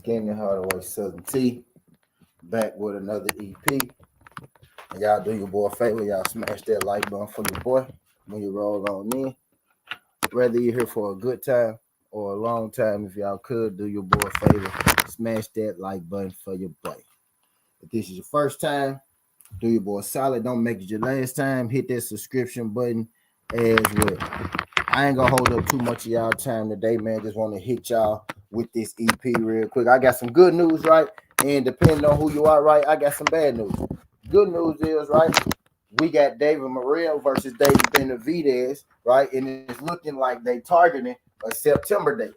Skinny Hardaway Southern T, back with another EP. And y'all do your boy a favor, y'all smash that like button for your boy when you roll on in. Whether you're here for a good time or a long time, if y'all could do your boy a favor, smash that like button for your boy. If this is your first time, do your boy solid. Don't make it your last time. Hit that subscription button as well. I ain't gonna hold up too much of y'all time today, man. Just want to hit y'all with this EP real quick. I got some good news, right? And depending on who you are, right, I got some bad news. Good news is, right, we got David Morrell versus David Benevidez, right? And it's looking like they targeting a September date,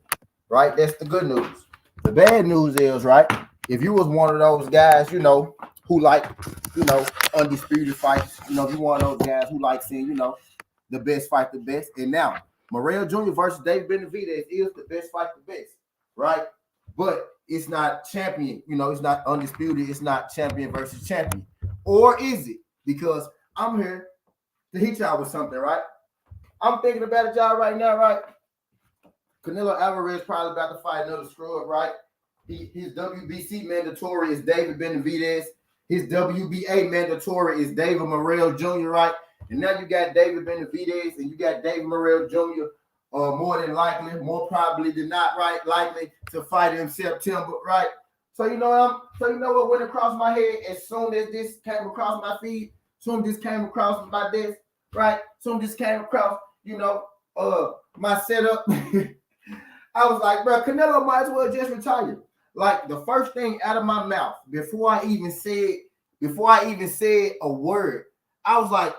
right? That's the good news. The bad news is, right, if you was one of those guys, who like, undisputed fights, if you one of those guys who like seeing, the best fight the best. And now, Morrell Jr. versus David Benevidez is the best fight the best, right? But it's not champion, it's not undisputed. It's not champion versus champion. Or is it? Because I'm here to hit y'all with something, right? I'm thinking about it, y'all, right now, right? Canelo Alvarez probably about to fight another scrub, right? His WBC mandatory is David Benevidez. His WBA mandatory is David Morrell Jr., right? And now you got David Benevidez and you got David Morrell Jr. More than likely, more probably than not, right? Likely to fight in September, right? So you know what went across my head as soon as this came across my feed, soon as this came across my desk, right? Soon as this came across, my setup. I was like, bro, Canelo might as well just retire. Like the first thing out of my mouth before I even said a word, I was like,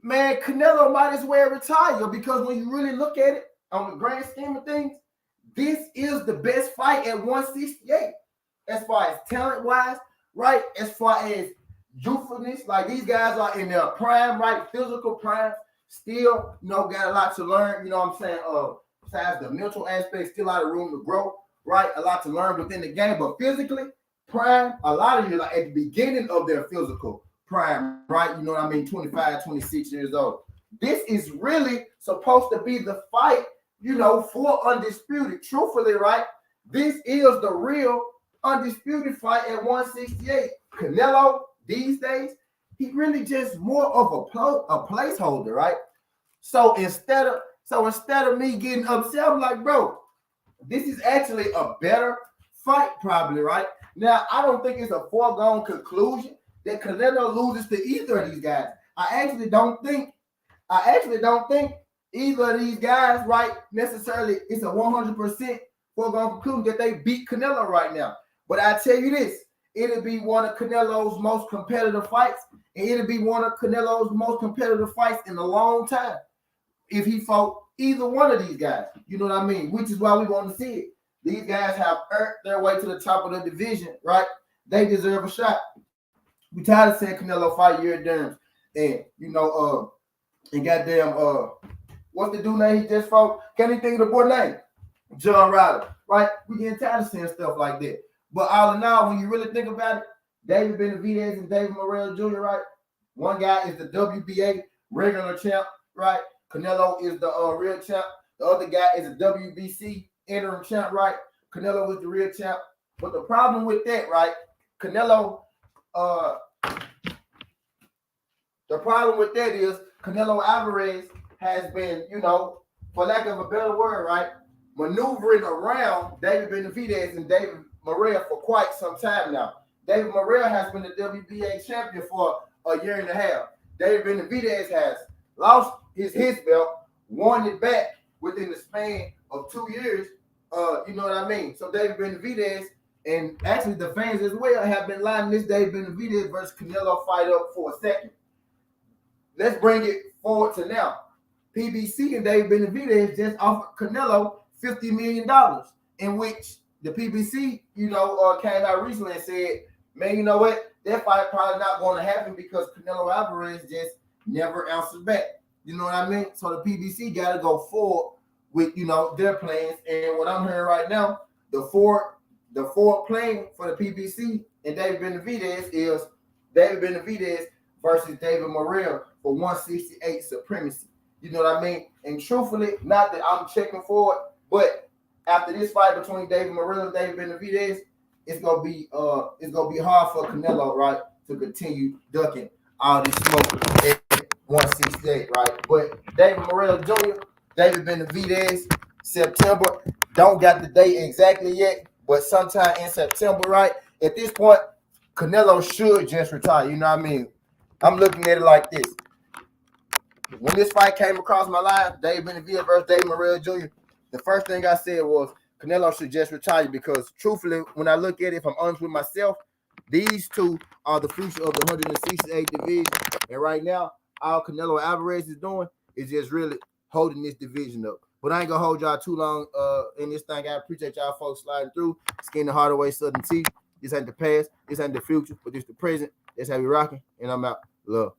man, Canelo might as well retire because when you really look at it on the grand scheme of things, this is the best fight at 168. As far as talent-wise, right? As far as youthfulness, like these guys are in their prime, right? Physical prime, still, got a lot to learn, what I'm saying? Besides the mental aspect, still a lot of room to grow, right? A lot to learn within the game, but physically, prime, a lot of you like at the beginning of their physical prime, right? 25, 26 years old. This is really supposed to be the fight, for undisputed. Truthfully, right? This is the real undisputed fight at 168. Canelo, these days, he really just more of a placeholder, right? So instead of me getting upset, I'm like, bro, this is actually a better fight, probably, right? Now, I don't think it's a foregone conclusion that Canelo loses to either of these guys. I actually don't think either of these guys, right, necessarily it's a 100% foregone conclusion that they beat Canelo right now. But I tell you this, it'll be one of Canelo's most competitive fights, and it'll be one of Canelo's most competitive fights in a long time if he fought either one of these guys. You know what I mean? Which is why we want to see it. These guys have earned their way to the top of the division, right? They deserve a shot. We tired of seeing Canelo fight year derms. And, and goddamn, what's the dude name he just fought? Can't even think of the boy name. John Ryder, right? We getting tired of seeing stuff like that. But all in all, when you really think about it, David Benevidez and David Morrell Jr., right? One guy is the WBA regular champ, right? Canelo is the real champ. The other guy is a WBC interim champ, right? Canelo is the real champ. But the problem with that, right? The problem with that is Canelo Alvarez has been, for lack of a better word, right, maneuvering around David Benevidez and David Morrell for quite some time now. David Morrell has been the WBA champion for a year and a half. David Benevidez has lost his belt, won it back within the span of 2 years. You know what I mean? So David Benevidez, and actually the fans as well, have been lining this David Benevidez versus Canelo fight up for a second. Let's bring it forward to now. PBC and David Benevidez just offered Canelo $50 million, in which the PBC, came out recently and said, man, you know what? That fight probably not going to happen because Canelo Alvarez just never answered back. You know what I mean? So the PBC got to go forward with, their plans. And what I'm hearing right now, the forward plan for the PBC and David Benevidez is David Benevidez versus David Morrell for 168 supremacy. You know what I mean? And truthfully, not that I'm checking for it, but after this fight between David Morrell and David Benevidez, it's gonna be hard for Canelo, right, to continue ducking all this smoke at 168, right? But David Morrell Jr., David Benevidez, September, don't got the date exactly yet, but sometime in September, right? At this point, Canelo should just retire. You know what I mean? I'm looking at it like this. When this fight came across my line, David Benevidez versus David Morrell Jr., the first thing I said was Canelo should just retire because truthfully, when I look at it, if I'm honest with myself, these two are the future of the 168 division. And right now, all Canelo Alvarez is doing is just really holding this division up. But I ain't gonna hold y'all too long in this thing. I appreciate y'all folks sliding through. Skin the Hardaway Southern Tea. This ain't the past, this ain't the future, but this the present. That's how we rocking. And I'm out. Love.